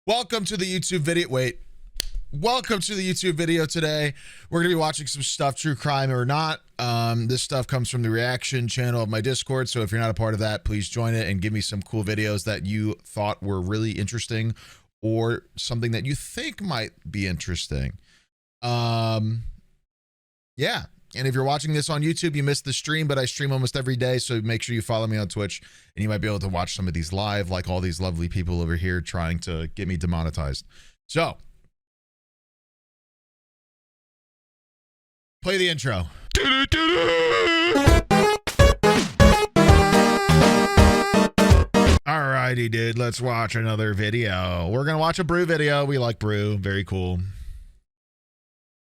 Welcome to the YouTube video. Welcome to the YouTube video today. We're going to be watching some stuff, true crime or not. This stuff comes from the reaction channel of my Discord. So if you're not a part of that, please join it and give me some cool videos that you thought were really interesting or something that you think might be interesting. Yeah. And if you're watching this on YouTube, you missed the stream, but I stream almost every day. So make sure you follow me on Twitch and you might be able to watch some of these live, like all these lovely people over here trying to get me demonetized. So play the intro. Alrighty, dude, let's watch another video. We're going to watch a brew video. We like brew. Very cool.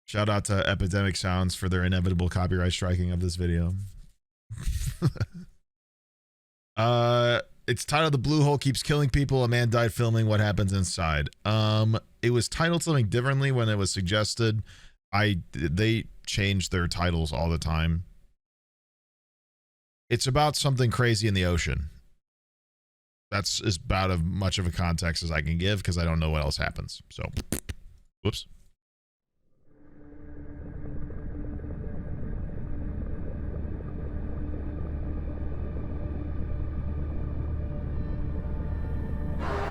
Shout out to Epidemic Sounds for their inevitable copyright striking of this video. It's titled "The Blue Hole Keeps Killing People. A Man Died Filming What Happens Inside." It was titled something differently when it was suggested. They change their titles all the time. It's about something crazy in the ocean. That's as about as much of a context as I can give because I don't know what else happens. So, whoops.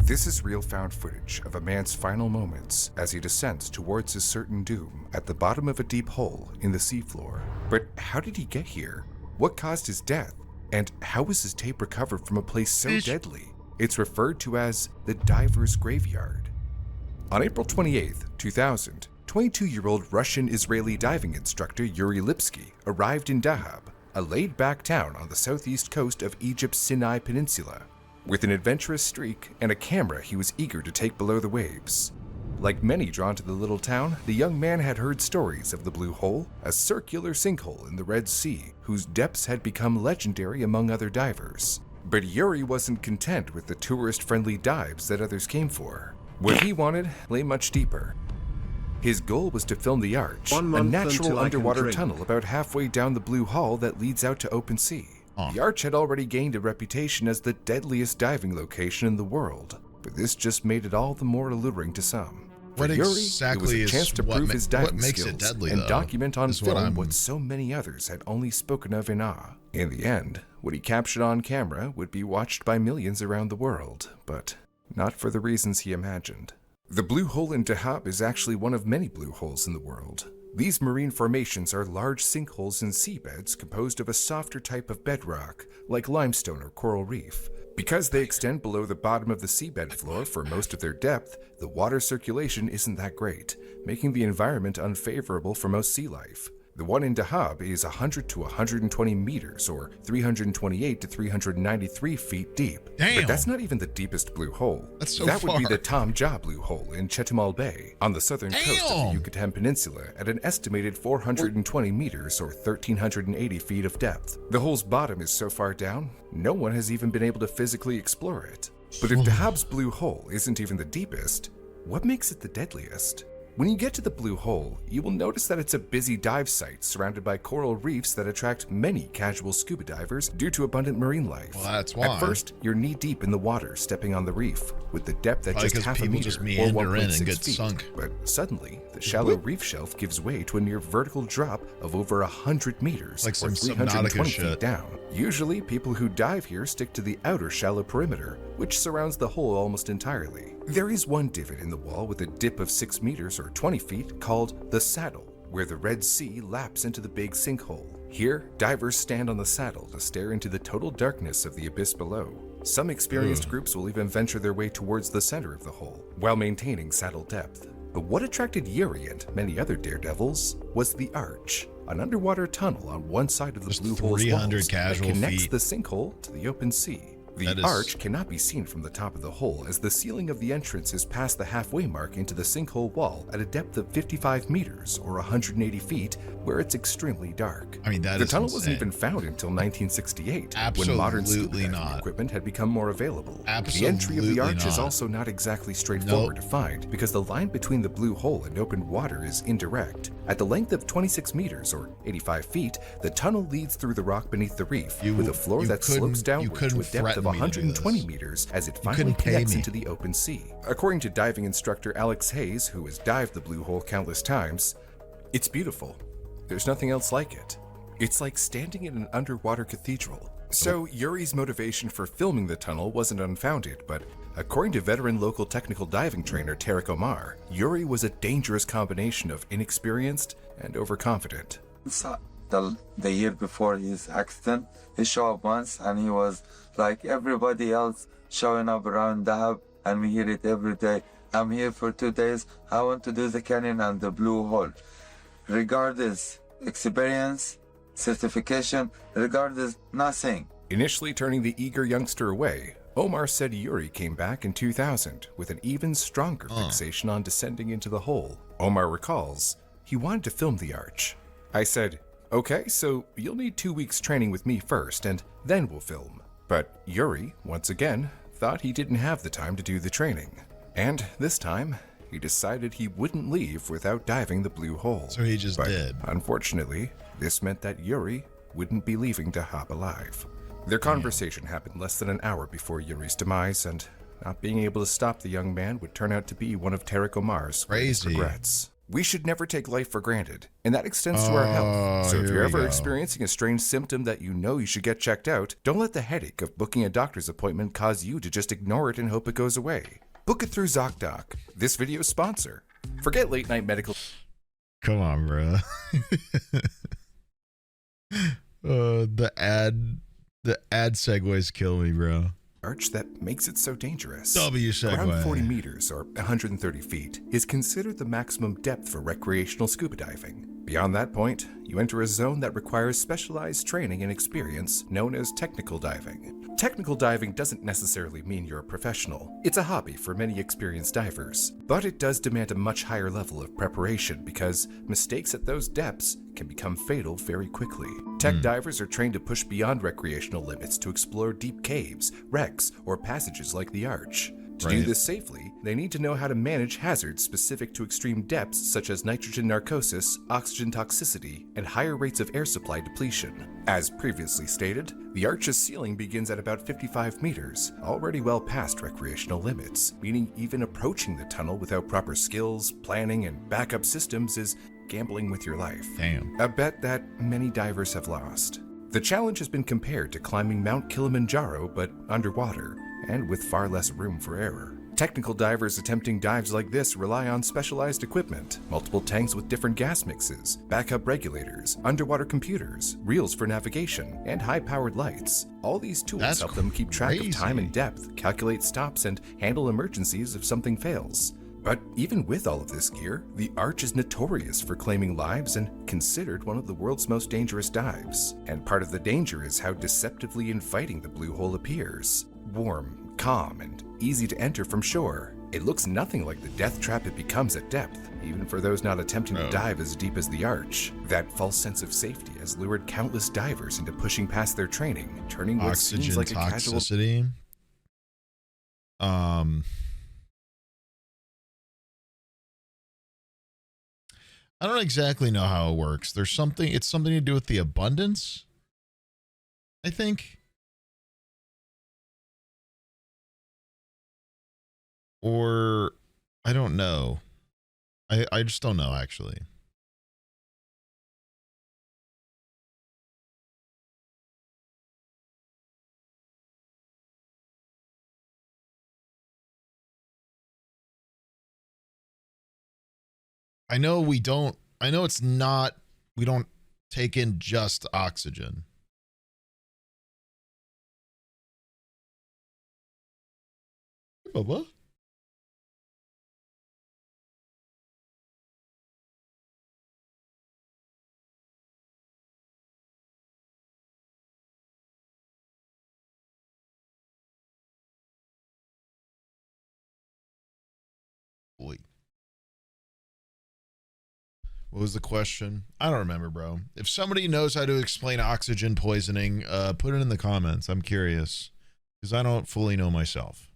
This is real found footage of a man's final moments as he descends towards his certain doom at the bottom of a deep hole in the seafloor. But how did he get here? What caused his death? And how was his tape recovered from a place so deadly? It's referred to as the diver's graveyard. On April 28th, 2000, 22-year-old Russian-Israeli diving instructor Yuri arrived in Dahab, a laid-back town on the southeast coast of Egypt's Sinai Peninsula. With an adventurous streak and a camera he was eager to take below the waves. Like many drawn to the little town, the young man had heard stories of the Blue Hole, a circular sinkhole in the Red Sea, whose depths had become legendary among other divers. But Yuri wasn't content with the tourist-friendly dives that others came for. What he wanted lay much deeper. His goal was to film the Arch, a natural underwater tunnel about halfway down the Blue Hole that leads out to open sea. The Arch had already gained a reputation as the deadliest diving location in the world, but this just made it all the more alluring to some. For What Yuri, exactly it was a chance to prove his diving skills deadly, and document on film what what so many others had only spoken of in awe. In the end, what he captured on camera would be watched by millions around the world, but not for the reasons he imagined. The Blue Hole in Dahab is actually one of many blue holes in the world. These marine formations are large sinkholes in seabeds composed of a softer type of bedrock, like limestone or coral reef. Because they extend below the bottom of the seabed floor for most of their depth, the water circulation isn't that great, making the environment unfavorable for most sea life. The one in Dahab is 100 to 120 meters, or 328 to 393 feet deep. Damn. But that's not even the deepest blue hole. That's so that far. would be the Tom Jah Blue Hole in Chetumal Bay, on the southern coast of the Yucatan Peninsula, at an estimated 420 meters, or 1,380 feet of depth. The hole's bottom is so far down, no one has even been able to physically explore it. But if Dahab's Blue Hole isn't even the deepest, what makes it the deadliest? When you get to the Blue Hole, you will notice that it's a busy dive site surrounded by coral reefs that attract many casual scuba divers due to abundant marine life. Well, that's why. At first, you're knee-deep in the water stepping on the reef, with the depth at just half a meter just or meander in and 1.6 get feet. sunk. But suddenly, the shallow reef shelf gives way to a near vertical drop of over 100 meters, Like or some 320 Subnautica feet shit. down. Usually, people who dive here stick to the outer shallow perimeter, which surrounds the hole almost entirely. There is one divot in the wall with a dip of 6 meters or 20 feet called the Saddle, where the Red Sea laps into the big sinkhole. Here, divers stand on the saddle to stare into the total darkness of the abyss below. Some experienced groups will even venture their way towards the center of the hole, while maintaining saddle depth. But what attracted Yuri and many other daredevils was the Arch, an underwater tunnel on one side of the Blue Hole's walls that connects the sinkhole to the open sea. The arch cannot be seen from the top of the hole as the ceiling of the entrance is past the halfway mark into the sinkhole wall at a depth of 55 meters or 180 feet, where it's extremely dark. I mean, the tunnel wasn't even found until 1968, when modern scuba diving equipment had become more available. The entry of the arch is also not exactly straightforward to find because the line between the Blue Hole and open water is indirect. At the length of 26 meters or 85 feet, the tunnel leads through the rock beneath the reef with a floor that slopes downward to a depth of threatened me to do 120 this. meters as it You finally couldn't pay connects me. into the open sea. According to diving instructor Alex Hayes, who has dived the blue hole countless times, it's beautiful. There's nothing else like it. It's like standing in an underwater cathedral. So Yuri's motivation for filming the tunnel wasn't unfounded, but according to veteran local technical diving trainer Tarek Omar, Yuri was a dangerous combination of inexperienced and overconfident. The year before his accident, he showed up once and he was like everybody else showing up around Dahab, and we hear it every day. I'm here for 2 days. I want to do the canyon and the blue hole. Regardless experience, certification, regardless nothing. Initially turning the eager youngster away, Omar said Yuri came back in 2000 with an even stronger fixation on descending into the hole. Omar recalls, he wanted to film the arch. I said, okay, so you'll need 2 weeks training with me first, and then we'll film. But Yuri, once again, thought he didn't have the time to do the training. And this time, he decided he wouldn't leave without diving the blue hole. So he just did. Unfortunately, this meant that Yuri wouldn't be leaving Dahab alive. Their conversation happened less than an hour before Yuri's demise, and not being able to stop the young man would turn out to be one of Tarek Omar's greatest regrets. We should never take life for granted, and that extends to our health. So if you're ever experiencing a strange symptom that you know you should get checked out, don't let the headache of booking a doctor's appointment cause you to just ignore it and hope it goes away. Book it through ZocDoc, this video's sponsor. Forget late night medical. Come on, bro. The ad segues kill me, bro. Arch that makes it so dangerous. W segue. Around 40 meters, or 130 feet, is considered the maximum depth for recreational scuba diving. Beyond that point, you enter a zone that requires specialized training and experience known as technical diving. Technical diving doesn't necessarily mean you're a professional. It's a hobby for many experienced divers, but it does demand a much higher level of preparation because mistakes at those depths can become fatal very quickly. Tech divers are trained to push beyond recreational limits to explore deep caves, wrecks, or passages like the Arch. To do this safely, they need to know how to manage hazards specific to extreme depths such as nitrogen narcosis, oxygen toxicity, and higher rates of air supply depletion. As previously stated, the Arch's ceiling begins at about 55 meters, already well past recreational limits, meaning even approaching the tunnel without proper skills, planning, and backup systems is gambling with your life. Damn. A bet that many divers have lost. The challenge has been compared to climbing Mount Kilimanjaro, but underwater, and with far less room for error. Technical divers attempting dives like this rely on specialized equipment, multiple tanks with different gas mixes, backup regulators, underwater computers, reels for navigation, and high-powered lights. All these tools help them keep track of time and depth, calculate stops, and handle emergencies if something fails. But even with all of this gear, the Arch is notorious for claiming lives and considered one of the world's most dangerous dives. And part of the danger is how deceptively inviting the blue hole appears. Warm, calm, and easy to enter from shore. It looks nothing like the death trap it becomes at depth, even for those not attempting to dive as deep as the Arch. That false sense of safety has lured countless divers into pushing past their training, turning what seems like a casual... toxicity. I don't exactly know how it works. It's something to do with the abundance, I think. Or I don't know. I just don't know, actually. I know we don't take in just oxygen. Hey, Bubba. Boy. What was the question? I don't remember, bro. If somebody knows how to explain oxygen poisoning, put it in the comments. I'm curious because I don't fully know myself.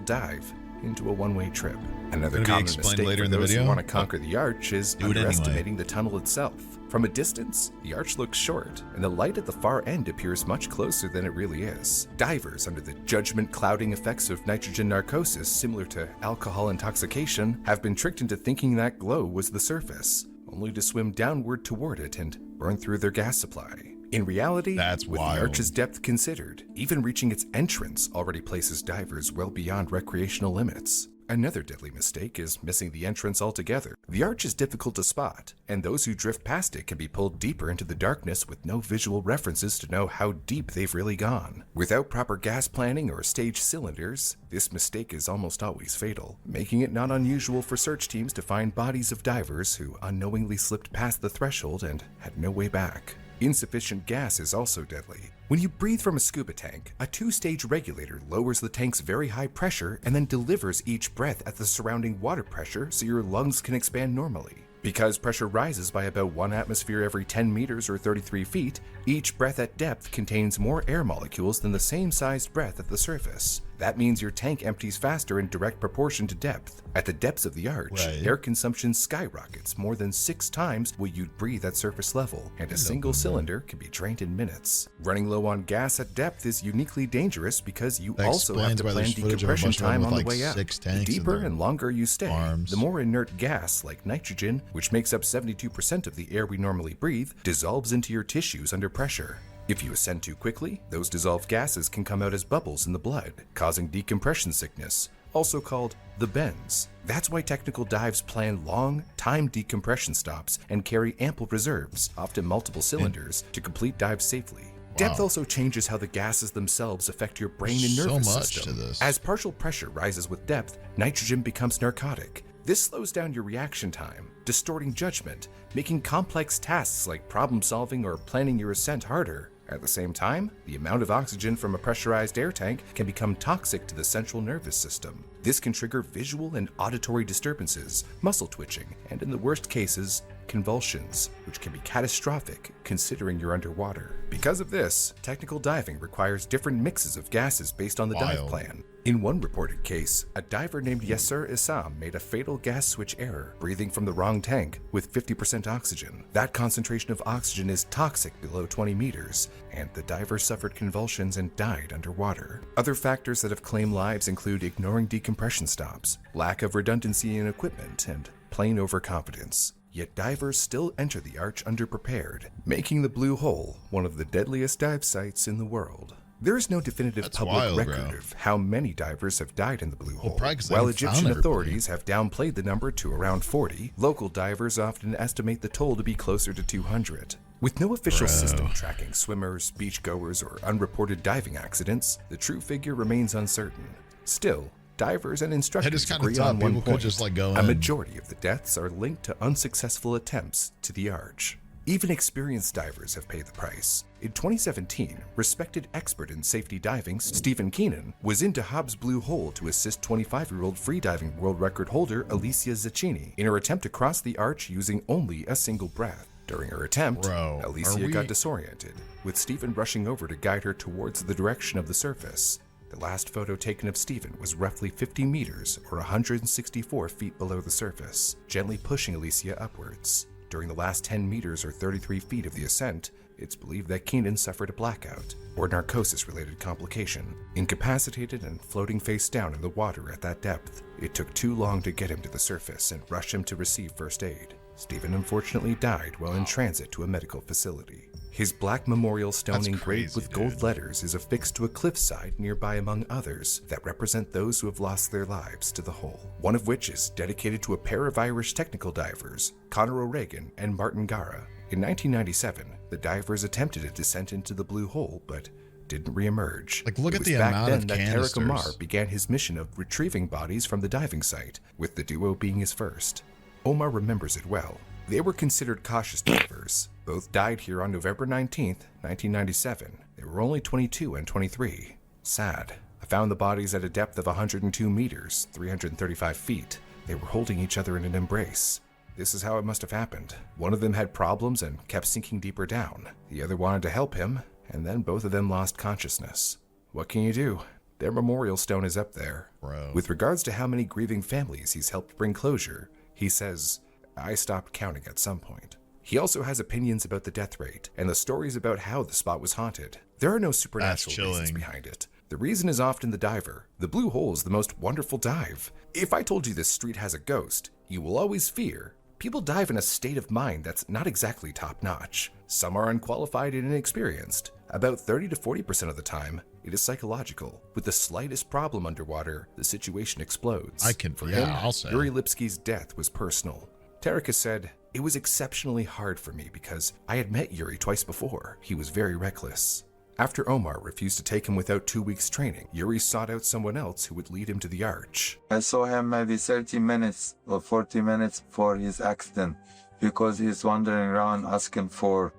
Dive, into a one-way trip. Another Gonna be common explained mistake later for in the those video? who want to conquer the arch is Do it anyway. underestimating the tunnel itself. From a distance, the arch looks short, and the light at the far end appears much closer than it really is. Divers, under the judgment-clouding effects of nitrogen narcosis similar to alcohol intoxication, have been tricked into thinking that glow was the surface, only to swim downward toward it and burn through their gas supply. In reality, That's with wild. the arch's depth considered, even reaching its entrance already places divers well beyond recreational limits. Another deadly mistake is missing the entrance altogether. The arch is difficult to spot, and those who drift past it can be pulled deeper into the darkness with no visual references to know how deep they've really gone. Without proper gas planning or stage cylinders, this mistake is almost always fatal, making it not unusual for search teams to find bodies of divers who unknowingly slipped past the threshold and had no way back. Insufficient gas is also deadly. When you breathe from a scuba tank, a two-stage regulator lowers the tank's very high pressure and then delivers each breath at the surrounding water pressure so your lungs can expand normally. Because pressure rises by about 1 atmosphere every 10 meters or 33 feet, each breath at depth contains more air molecules than the same sized breath at the surface. That means your tank empties faster in direct proportion to depth. At the depths of the arch, Right. air consumption skyrockets more than 6 times what you'd breathe at surface level, and a single cylinder can be drained in minutes. Running low on gas at depth is uniquely dangerous because you That also have explains to why plan there's footage of a decompression bunch of them time with, on the like, way up. 6 The tanks in deeper their and longer you stay, arms. the more inert gas, like nitrogen, which makes up 72% of the air we normally breathe, dissolves into your tissues under pressure. If you ascend too quickly, those dissolved gases can come out as bubbles in the blood, causing decompression sickness, also called the bends. That's why technical dives plan long, timed decompression stops and carry ample reserves, often multiple cylinders, to complete dives safely. Depth also changes how the gases themselves affect your brain and So nervous much system. to this. As partial pressure rises with depth, nitrogen becomes narcotic. This slows down your reaction time, distorting judgment, making complex tasks like problem solving or planning your ascent harder. At the same time, the amount of oxygen from a pressurized air tank can become toxic to the central nervous system. This can trigger visual and auditory disturbances, muscle twitching, and in the worst cases, convulsions, which can be catastrophic considering you're underwater. Because of this, technical diving requires different mixes of gases based on the dive Wild. plan. In one reported case, a diver named Yasser Issam made a fatal gas switch error, breathing from the wrong tank with 50% oxygen. That concentration of oxygen is toxic below 20 meters, and the diver suffered convulsions and died underwater. Other factors that have claimed lives include ignoring decompression stops, lack of redundancy in equipment, and plain overconfidence. Yet divers still enter the arch underprepared, making the Blue Hole one of the deadliest dive sites in the world. There is no definitive That's public wild, record bro. of how many divers have died in the Blue Hole. probably 'cause they While haven't found Egyptian everybody. authorities have downplayed the number to around 40, local divers often estimate the toll to be closer to 200. With no official system tracking swimmers, beachgoers, or unreported diving accidents, the true figure remains uncertain. Still, divers and instructors kinda agree tough. on one People could point. just, like, go A in. majority of the deaths are linked to unsuccessful attempts to the arch. Even experienced divers have paid the price. In 2017, respected expert in safety diving Stephen Keenan was into Hobbs Blue Hole to assist 25-year-old freediving world record holder Alicia Zaccini in her attempt to cross the arch using only a single breath. During her attempt, Bro, Alicia are we- got disoriented, with Stephen rushing over to guide her towards the direction of the surface. The last photo taken of Stephen was roughly 50 meters or 164 feet below the surface, gently pushing Alicia upwards. During the last 10 meters or 33 feet of the ascent, it's believed that Keenan suffered a blackout or narcosis-related complication. Incapacitated and floating face down in the water at that depth, it took too long to get him to the surface and rush him to receive first aid. Stephen unfortunately died while in transit to a medical facility. His black memorial stone That's engraved crazy, with gold letters is affixed to a cliffside nearby among others that represent those who have lost their lives to the hole, one of which is dedicated to a pair of Irish technical divers, Conor O'Regan and Martin Gara. In 1997, the divers attempted a descent into the Blue Hole, but didn't reemerge. Like, look It at was the back amount then of that Tarek canisters. Omar began his mission of retrieving bodies from the diving site, with the duo being his first. Omar remembers it well. They were considered cautious divers. Both died here on November 19th, 1997. They were only 22 and 23. Sad. I found the bodies at a depth of 102 meters, 335 feet. They were holding each other in an embrace. This is how it must have happened. One of them had problems and kept sinking deeper down. The other wanted to help him, and then both of them lost consciousness. What can you do? Their memorial stone is up there. Bro. With regards to how many grieving families he's helped bring closure, he says, I stopped counting at some point. He also has opinions about the death rate and the stories about how the spot was haunted. There are no supernatural reasons behind it. The reason is often the diver. The Blue Hole is the most wonderful dive. If I told you this street has a ghost, you will always fear. People dive in a state of mind that's not exactly top-notch. Some are unqualified and inexperienced. About 30 to 40% of the time, it is psychological. With the slightest problem underwater, the situation explodes. For him, I'll say. Yuri Lipsky's death was personal. Tarek has said, it was exceptionally hard for me because I had met Yuri twice before. He was very reckless. After Omar refused to take him without 2 weeks training, Yuri sought out someone else who would lead him to the arch. I saw him maybe 30 minutes or 40 minutes before his accident because he's wandering around asking for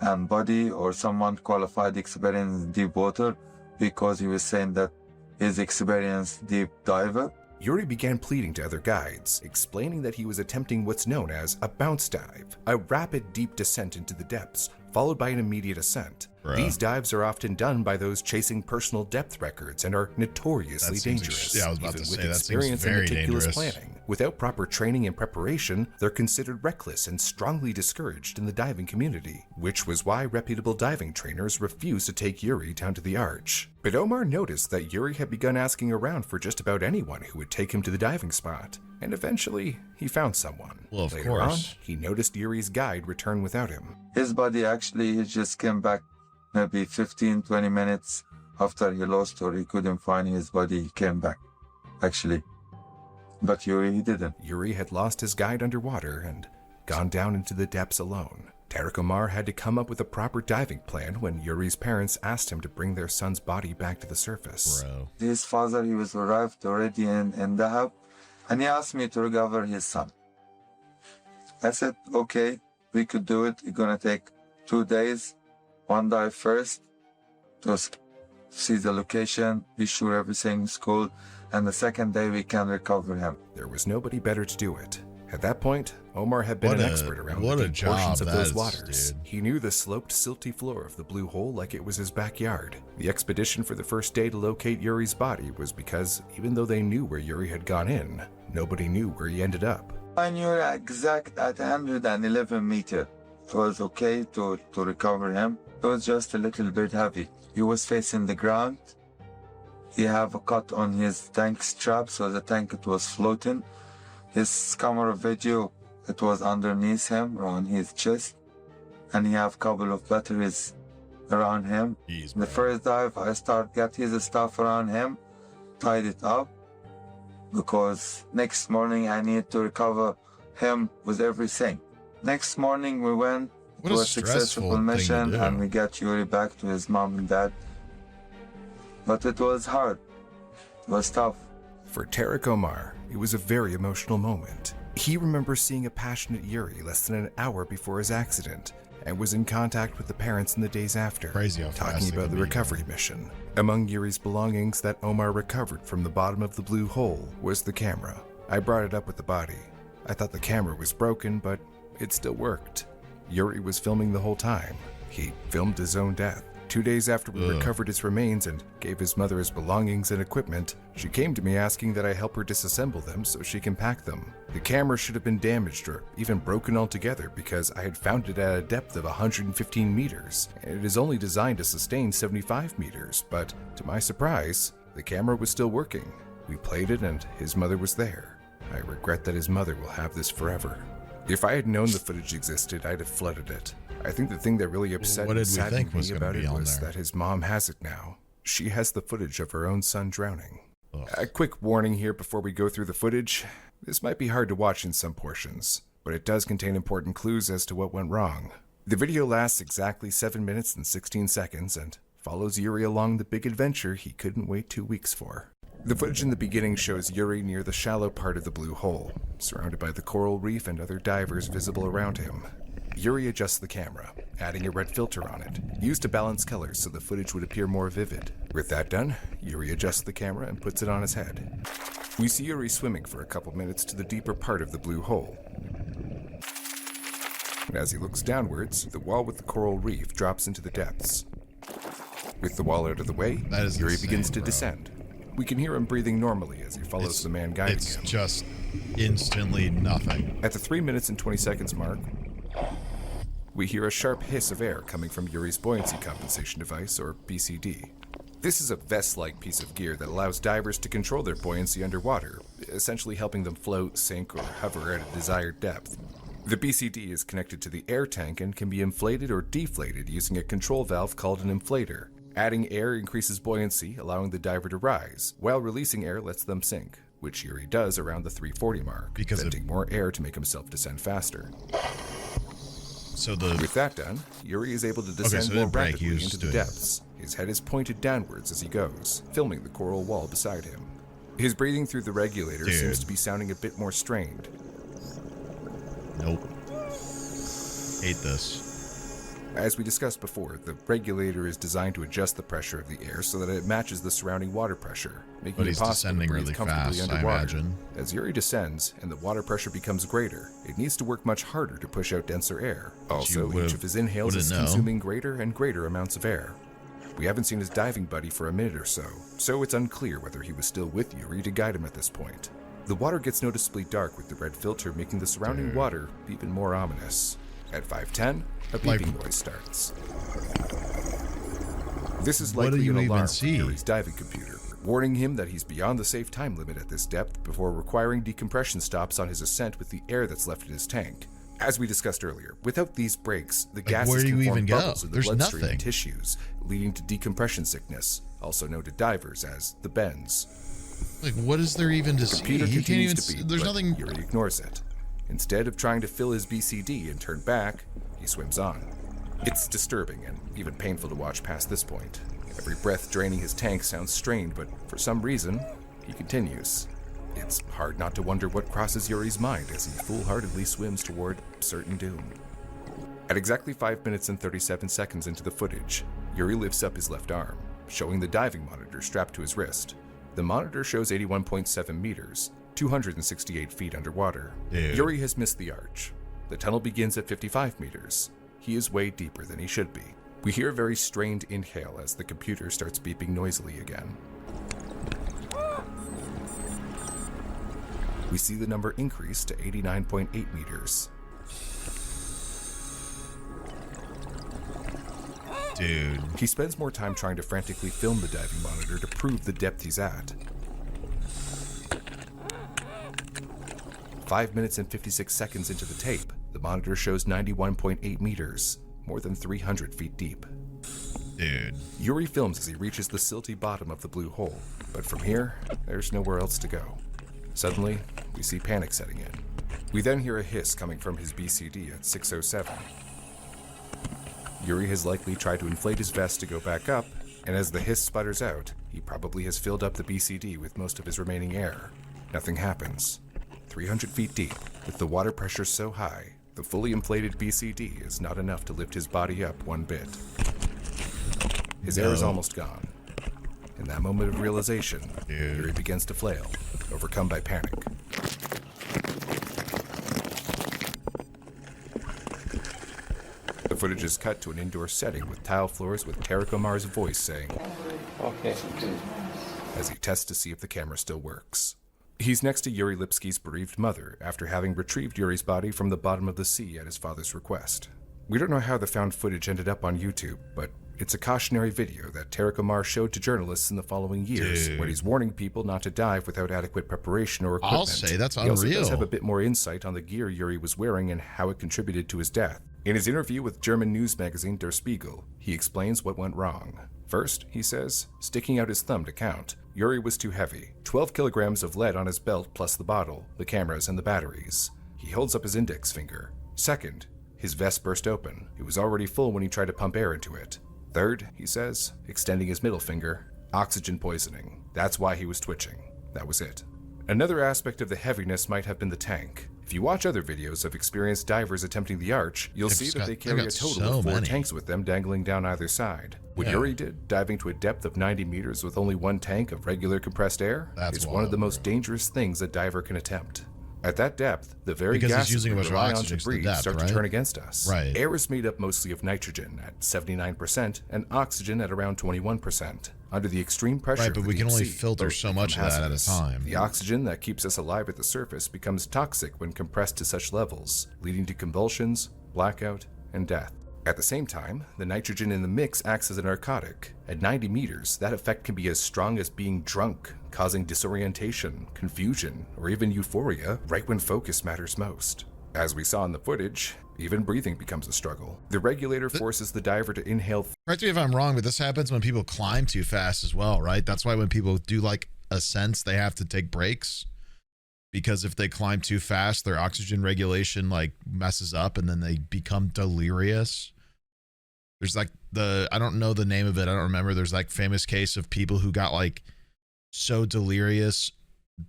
a body or someone qualified experienced in deep water because he was saying that he's experienced deep diver. Yuri began pleading to other guides, explaining that he was attempting what's known as a bounce dive, a rapid deep descent into the depths, followed by an immediate ascent. These dives are often done by those chasing personal depth records and are notoriously dangerous. Yeah, I was about even to with say, that experience seems and very meticulous dangerous. planning. Without proper training and preparation, they're considered reckless and strongly discouraged in the diving community, which was why reputable diving trainers refused to take Yuri down to the arch. But Omar noticed that Yuri had begun asking around for just about anyone who would take him to the diving spot, and eventually he found someone. Well, of Later on, course. he noticed Yuri's guide return without him. His body actually, he just came back maybe 15, 20 minutes after he lost or he couldn't find his body. He came back, actually. But Yuri, he didn't. Yuri had lost his guide underwater and gone down into the depths alone. Tarek Omar had to come up with a proper diving plan when Yuri's parents asked him to bring their son's body back to the surface. His father, he was arrived already in Dahab, and he asked me to recover his son. I said, okay, we could do it. It's gonna take 2 days. One dive first, to see the location, be sure everything's cool, and the second day we can recover him. There was nobody better to do it. At that point, Omar had been What an a- expert around what the a deep job portions of that those is, waters. dude. He knew the sloped, silty floor of the Blue Hole like it was his backyard. The expedition for the first day to locate Yuri's body was because, even though they knew where Yuri had gone in, nobody knew where he ended up. I knew exact at 111 meters. It was okay to recover him. It was just a little bit heavy. He was facing the ground. He have a cut on his tank strap, so the tank it was floating. His camera video, it was underneath him, on his chest. And he have couple of batteries around him. Jeez, The bro. first dive, I got his stuff around him, tied it up, because next morning I need to recover him with everything. Next morning we went What to a a successful stressful thing to mission do. and we got Yuri back to his mom and dad. But it was hard. It was tough. For Tarek Omar, it was a very emotional moment. He remembers seeing a passionate Yuri less than an hour before his accident and was in contact with the parents in the days after, Crazy how fast talking they about can the be. recovery mission. Among Yuri's belongings that Omar recovered from the bottom of the Blue Hole was the camera. I brought it up with the body. I thought the camera was broken, but it still worked. Yuri was filming the whole time. He filmed his own death. 2 days after we recovered his remains and gave his mother his belongings and equipment, she came to me asking that I help her disassemble them so she can pack them. The camera should have been damaged or even broken altogether because I had found it at a depth of 115 meters, and it is only designed to sustain 75 meters, but to my surprise, the camera was still working. We played it and his mother was there. I regret that his mother will have this forever. If I had known the footage existed, I'd have flooded it. I think the thing that really upset What and did we saddened think was me gonna about be it on was there? that his mom has it now. She has the footage of her own son drowning. Ugh. A quick warning here before we go through the footage. This might be hard to watch in some portions, but it does contain important clues as to what went wrong. The video lasts exactly 7 minutes and 16 seconds and follows Yuri along the big adventure he couldn't wait 2 weeks for. The footage in the beginning shows Yuri near the shallow part of the Blue Hole, surrounded by the coral reef and other divers visible around him. Yuri adjusts the camera, adding a red filter on it, used to balance colors so the footage would appear more vivid. With that done, Yuri adjusts the camera and puts it on his head. We see Yuri swimming for a couple minutes to the deeper part of the Blue Hole. And as he looks downwards, the wall with the coral reef drops into the depths. With the wall out of the way, That is Yuri insane, begins to bro. descend. We can hear him breathing normally as he follows the man guiding It's him. just instantly nothing. At the 3 minutes and 20 seconds mark, we hear a sharp hiss of air coming from Yuri's buoyancy compensation device, or BCD. This is a vest-like piece of gear that allows divers to control their buoyancy underwater, essentially helping them float, sink, or hover at a desired depth. The BCD is connected to the air tank and can be inflated or deflated using a control valve called an inflator. Adding air increases buoyancy, allowing the diver to rise, while releasing air lets them sink, which Yuri does around the 340 mark, venting more air to make himself descend faster. With that done, Yuri is able to descend more rapidly into the depths. His head is pointed downwards as he goes, filming the coral wall beside him. His breathing through the regulator seems to be sounding a bit more strained. Nope. Hate this. As we discussed before, the regulator is designed to adjust the pressure of the air so that it matches the surrounding water pressure, making it possible to breathe comfortably underwater. As Yuri descends and the water pressure becomes greater, it needs to work much harder to push out denser air. Also, each of his inhales is consuming greater and greater amounts of air. We haven't seen his diving buddy for a minute or so it's unclear whether he was still with Yuri to guide him at this point. The water gets noticeably dark with the red filter making the surrounding water even more ominous. At 5:10, a beeping noise starts. This is likely an alarm from Yuri's diving computer, warning him that he's beyond the safe time limit at this depth before requiring decompression stops on his ascent with the air that's left in his tank. As we discussed earlier, without these breaks, the gases can form bubbles in the bloodstream and tissues, leading to decompression sickness, also known to divers as the bends. Like, what is there even to see? The computer continues to beep, there's nothing. Yuri ignores it. Instead of trying to fill his BCD and turn back, he swims on. It's disturbing and even painful to watch past this point. Every breath draining his tank sounds strained, but for some reason, he continues. It's hard not to wonder what crosses Yuri's mind as he foolhardily swims toward certain doom. At exactly 5 minutes and 37 seconds into the footage, Yuri lifts up his left arm, showing the diving monitor strapped to his wrist. The monitor shows 81.7 meters, 268 feet underwater. Yuri has missed the arch. The tunnel begins at 55 meters. He is way deeper than he should be. We hear a very strained inhale as the computer starts beeping noisily again. We see the number increase to 89.8 meters. Dude. He spends more time trying to frantically film the diving monitor to prove the depth he's at. 5 minutes and 56 seconds into the tape, the monitor shows 91.8 meters, more than 300 feet deep. Dude. Yuri films as he reaches the silty bottom of the blue hole, but from here, there's nowhere else to go. Suddenly, we see panic setting in. We then hear a hiss coming from his BCD at 6:07. Yuri has likely tried to inflate his vest to go back up, and as the hiss sputters out, he probably has filled up the BCD with most of his remaining air. Nothing happens. 300 feet deep, with the water pressure so high, the fully inflated BCD is not enough to lift his body up one bit. His air is almost gone. In that moment of realization, Yuri begins to flail, overcome by panic. The footage is cut to an indoor setting with tile floors with Tarek Omar's voice saying, Okay. as he tests to see if the camera still works. He's next to Yuri Lipsky's bereaved mother after having retrieved Yuri's body from the bottom of the sea at his father's request. We don't know how the found footage ended up on YouTube, but it's a cautionary video that Tarek Omar showed to journalists in the following years, where he's warning people not to dive without adequate preparation or equipment. I'll say that's unreal. He also does unreal. have a bit more insight on the gear Yuri was wearing and how it contributed to his death. In his interview with German news magazine Der Spiegel, he explains what went wrong. First, he says, sticking out his thumb to count, Yuri was too heavy. 12 kilograms of lead on his belt plus the bottle, the cameras, and the batteries. He holds up his index finger. Second, his vest burst open. It was already full when he tried to pump air into it. Third, he says, extending his middle finger, oxygen poisoning. That's why he was twitching. That was it. Another aspect of the heaviness might have been the tank. If you watch other videos of experienced divers attempting the arch, you'll see that they carry a total of 4 tanks with them dangling down either side. What Yuri did, diving to a depth of 90 meters with only 1 tank of regular compressed air, is one of the most dangerous things a diver can attempt. At that depth, the very Because he's gases using a we bunch of rely on oxygen to to the breathe depth, start right? to turn against us. Right. Air is made up mostly of nitrogen at 79% and oxygen at around 21%. Under the extreme pressure Right, but of the we can deep only sea, filter both so much become of that at a hazardous. time. The oxygen that keeps us alive at the surface becomes toxic when compressed to such levels, leading to convulsions, blackout, and death. At the same time, the nitrogen in the mix acts as a narcotic. At 90 meters, that effect can be as strong as being drunk, causing disorientation, confusion, or even euphoria right when focus matters most. As we saw in the footage, even breathing becomes a struggle. The regulator forces the diver to inhale. Correct me if I'm wrong, but this happens when people climb too fast as well, right? That's why when people do like ascents, they have to take breaks. Because if they climb too fast, their oxygen regulation like messes up and then they become delirious. There's like I don't know the name of it. I don't remember. There's like famous case of people who got like so delirious,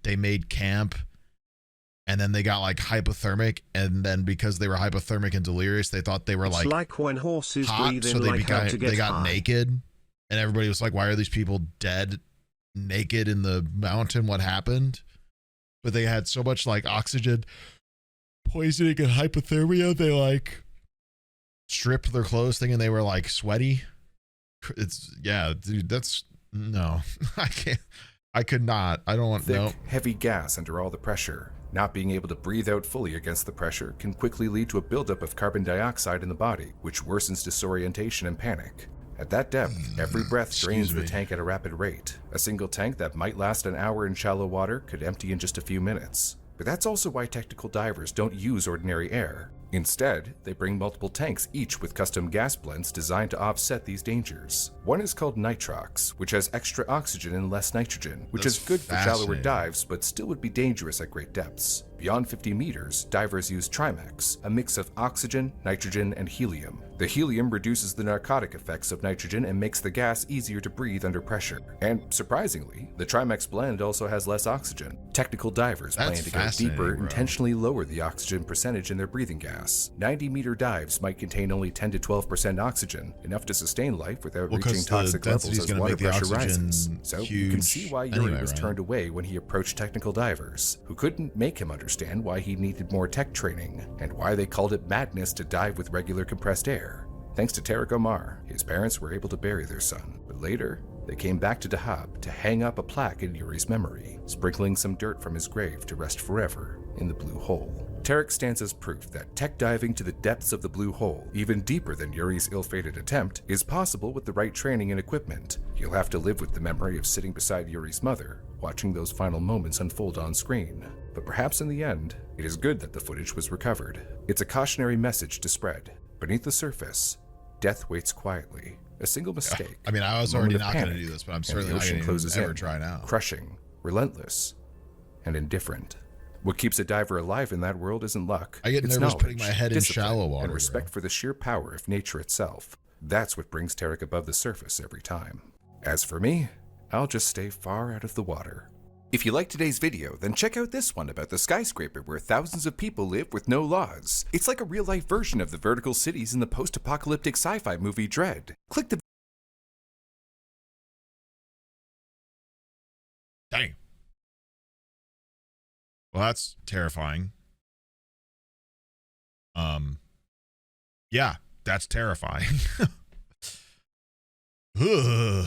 they made camp and then they got like hypothermic. And then because they were hypothermic and delirious, they thought they were It's like when horses hot. breathe So in they like how to get got high. naked and everybody was like, why are these people dead naked in the mountain? What happened? But they had so much like oxygen poisoning and hypothermia, they like stripped their clothes thinking they were like sweaty. It's dude, that's no. I could not. I don't want Thick, heavy gas under all the pressure. Not being able to breathe out fully against the pressure can quickly lead to a buildup of carbon dioxide in the body, which worsens disorientation and panic. At that depth, every breath drains the tank at a rapid rate. A single tank that might last an hour in shallow water could empty in just a few minutes. But that's also why technical divers don't use ordinary air. Instead, they bring multiple tanks, each with custom gas blends designed to offset these dangers. One is called nitrox, which has extra oxygen and less nitrogen, which is good for shallower dives, but still would be dangerous at great depths. Beyond 50 meters, divers use Trimax, a mix of oxygen, nitrogen, and helium. The helium reduces the narcotic effects of nitrogen and makes the gas easier to breathe under pressure. And surprisingly, the Trimax blend also has less oxygen. Technical divers planning to go deeper intentionally lower the oxygen percentage in their breathing gas. 90-meter dives might contain only 10 to 12% oxygen, enough to sustain life without reaching toxic levels as water pressure rises. So you can see why Yuri was turned away when he approached technical divers, who couldn't make him understand why he needed more tech training, and why they called it madness to dive with regular compressed air. Thanks to Tarek Omar, his parents were able to bury their son, but later, they came back to Dahab to hang up a plaque in Yuri's memory, sprinkling some dirt from his grave to rest forever in the blue hole. Tarek stands as proof that tech diving to the depths of the blue hole, even deeper than Yuri's ill-fated attempt, is possible with the right training and equipment. He'll have to live with the memory of sitting beside Yuri's mother, watching those final moments unfold on screen. But perhaps in the end, it is good that the footage was recovered. It's a cautionary message to spread. Beneath the surface, death waits quietly. A single mistake. I mean, I was already not going to do this, but I'm certainly not going to ever try now. Crushing, relentless, and indifferent. What keeps a diver alive in that world isn't luck. I get it's nervous knowledge, putting my head in shallow water. And respect for the sheer power of nature itself. That's what brings Tarek above the surface every time. As for me, I'll just stay far out of the water. If you liked today's video, then check out this one about the skyscraper where thousands of people live with no laws. It's like a real-life version of the vertical cities in the post-apocalyptic sci-fi movie Dread. Click the... Dang. Well, that's terrifying. Yeah, that's terrifying. Ugh.